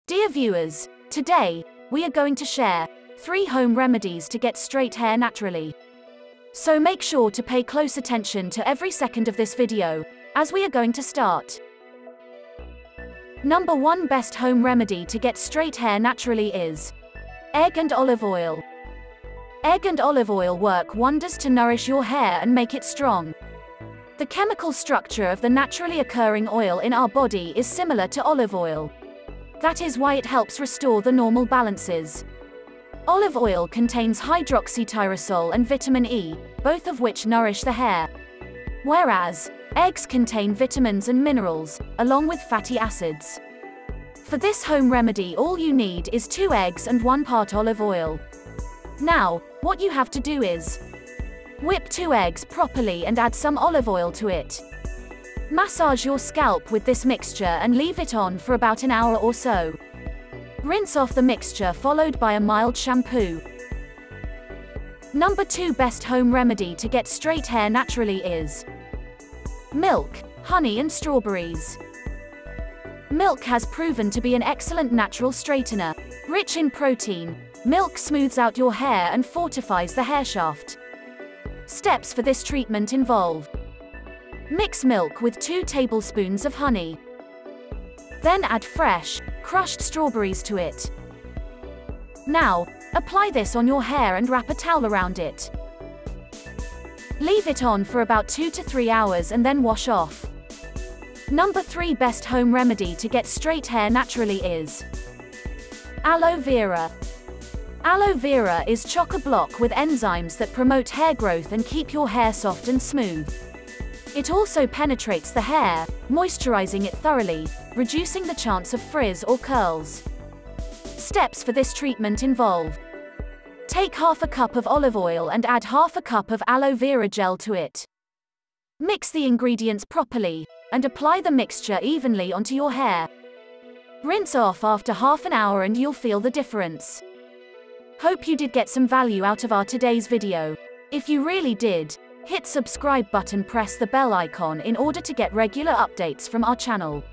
Dear viewers, today, we are going to share 3 home remedies to get straight hair naturally. So make sure to pay close attention to every second of this video, as we are going to start. Number 1 best home remedy to get straight hair naturally is egg and olive oil. Egg and olive oil work wonders to nourish your hair and make it strong. The chemical structure of the naturally occurring oil in our body is similar to olive oil. That is why it helps restore the normal balances. Olive oil contains hydroxytyrosol and vitamin E, both of which nourish the hair. Whereas, eggs contain vitamins and minerals, along with fatty acids. For this home remedy, all you need is 2 eggs and 1 part olive oil. Now, what you have to do is whip 2 eggs properly and add some olive oil to it. Massage your scalp with this mixture and leave it on for about an hour or so. Rinse off the mixture followed by a mild shampoo. Number 2 best home remedy to get straight hair naturally is milk, honey and strawberries. Milk has proven to be an excellent natural straightener. Rich in protein, milk smooths out your hair and fortifies the hair shaft. Steps for this treatment involve: mix milk with 2 tablespoons of honey. Then add fresh, crushed strawberries to it. Now, apply this on your hair and wrap a towel around it. Leave it on for about 2 to 3 hours and then wash off. Number 3 best home remedy to get straight hair naturally is aloe vera. Aloe vera is choc-a-bloc with enzymes that promote hair growth and keep your hair soft and smooth. It also penetrates the hair, moisturizing it thoroughly, reducing the chance of frizz or curls. Steps for this treatment involve: take half a cup of olive oil and add half a cup of aloe vera gel to it. Mix the ingredients properly, and apply the mixture evenly onto your hair. Rinse off after half an hour and you'll feel the difference. Hope you did get some value out of our today's video. If you really did, hit subscribe button, press the bell icon in order to get regular updates from our channel.